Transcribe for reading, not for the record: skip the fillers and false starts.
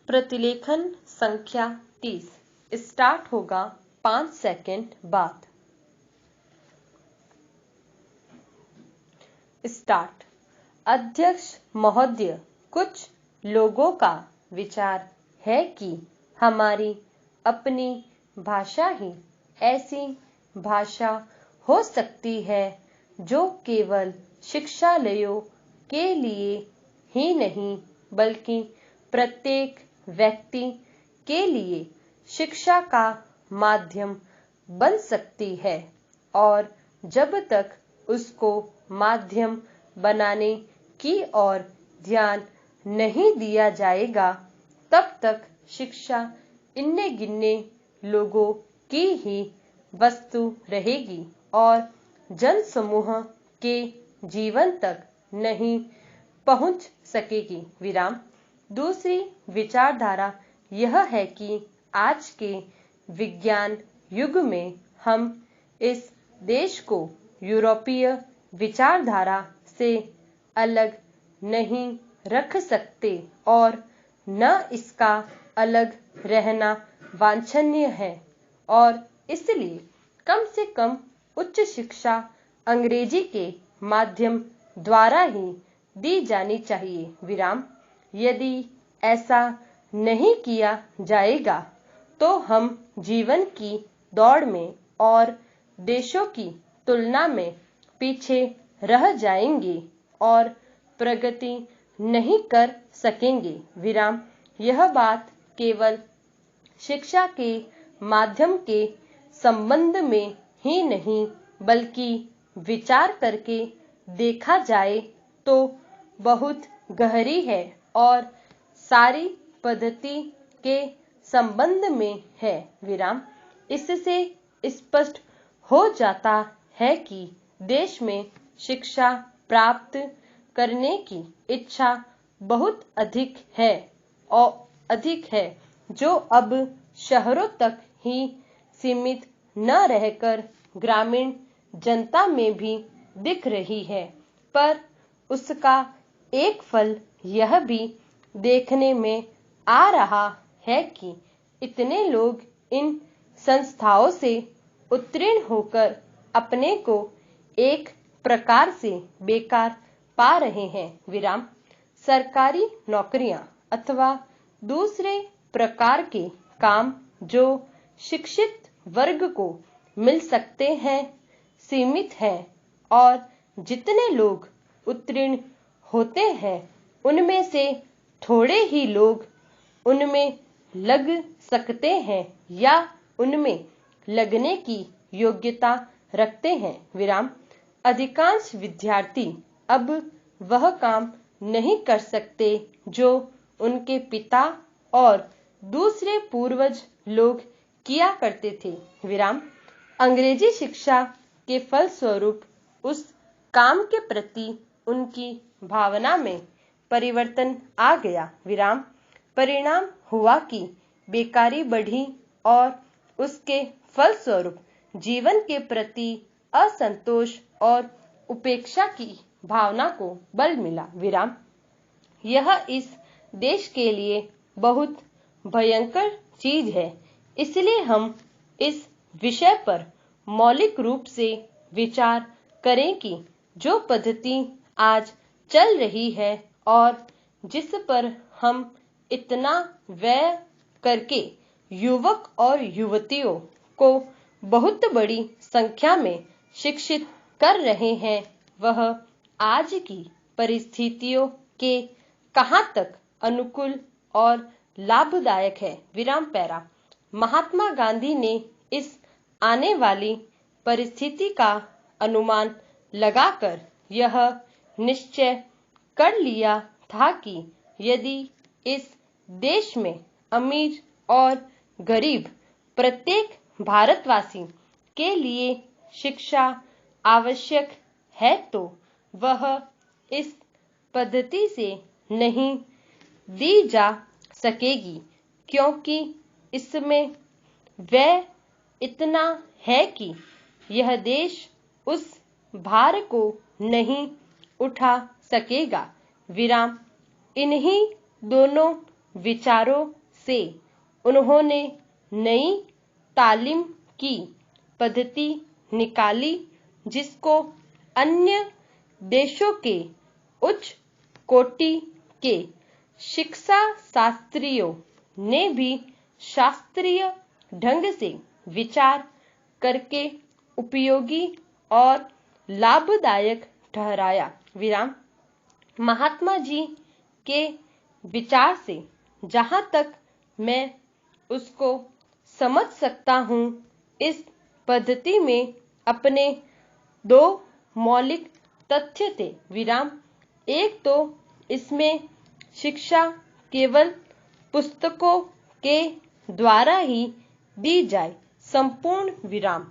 प्रतिलेखन संख्या 30 स्टार्ट होगा 5 सेकंड बाद। स्टार्ट। अध्यक्ष महोदय, कुछ लोगों का विचार है कि हमारी अपनी भाषा ही ऐसी भाषा हो सकती है जो केवल शिक्षालयों के लिए ही नहीं बल्कि प्रत्येक व्यक्ति के लिए शिक्षा का माध्यम बन सकती है, और जब तक उसको माध्यम बनाने की ओर ध्यान नहीं दिया जाएगा तब तक शिक्षा इन्ने गिन्ने लोगों की ही वस्तु रहेगी और जन समूह के जीवन तक नहीं पहुंच सकेगी। विराम। दूसरी विचारधारा यह है कि आज के विज्ञान युग में हम इस देश को यूरोपीय विचारधारा से अलग नहीं रख सकते और न इसका अलग रहना वांछनीय है, और इसलिए कम से कम उच्च शिक्षा अंग्रेजी के माध्यम द्वारा ही दी जानी चाहिए। विराम। यदि ऐसा नहीं किया जाएगा तो हम जीवन की दौड़ में और देशों की तुलना में पीछे रह जाएंगे और प्रगति नहीं कर सकेंगे। विराम। यह बात केवल शिक्षा के माध्यम के संबंध में ही नहीं बल्कि विचार करके देखा जाए तो बहुत गहरी है और सारी पद्धति के संबंध में है। विराम। इससे स्पष्ट हो जाता है कि देश में शिक्षा प्राप्त करने की इच्छा बहुत अधिक है जो अब शहरों तक ही सीमित न रहकर ग्रामीण जनता में भी दिख रही है, पर उसका एक फल यह भी देखने में आ रहा है कि इतने लोग इन संस्थाओं से उत्तीर्ण होकर अपने को एक प्रकार से बेकार पा रहे हैं। विराम। सरकारी नौकरियां अथवा दूसरे प्रकार के काम जो शिक्षित वर्ग को मिल सकते हैं सीमित हैं, और जितने लोग उत्तीर्ण होते हैं उनमें से थोड़े ही लोग उनमें लग सकते हैं या उनमें लगने की योग्यता रखते हैं। विराम। अधिकांश विद्यार्थी अब वह काम नहीं कर सकते जो उनके पिता और दूसरे पूर्वज लोग किया करते थे। विराम। अंग्रेजी शिक्षा के फलस्वरूप उस काम के प्रति उनकी भावना में परिवर्तन आ गया। विराम। परिणाम हुआ कि बेकारी बढ़ी और उसके फलस्वरूप जीवन के प्रति असंतोष और उपेक्षा की भावना को बल मिला। विराम। यह इस देश के लिए बहुत भयंकर चीज है, इसलिए हम इस विषय पर मौलिक रूप से विचार करें कि जो पद्धति आज चल रही है और जिस पर हम इतना व्यय करके युवक और युवतियों को बहुत बड़ी संख्या में शिक्षित कर रहे हैं, वह आज की परिस्थितियों के कहां तक अनुकूल और लाभदायक है। विराम पैरा। महात्मा गांधी ने इस आने वाली परिस्थिति का अनुमान लगाकर यह निश्चय कर लिया था कि यदि इस देश में अमीर और गरीब प्रत्येक भारतवासी के लिए शिक्षा आवश्यक है तो वह इस पद्धति से नहीं दी जा सकेगी, क्योंकि इसमें व्यय इतना है कि यह देश उस भार को नहीं उठा सकेगा। विराम। इन्हीं दोनों विचारों से उन्होंने नई तालीम की पद्धति निकाली, जिसको अन्य देशों के उच्च कोटि के शिक्षा शास्त्रियों ने भी शास्त्रीय ढंग से विचार करके उपयोगी और लाभदायक ठहराया। विराम। महात्मा जी के विचार से जहां तक मैं उसको समझ सकता हूँ, इस पद्धति में अपने दो मौलिक तथ्य थे। विराम। एक तो इसमें शिक्षा केवल पुस्तकों के द्वारा ही दी जाए। संपूर्ण विराम।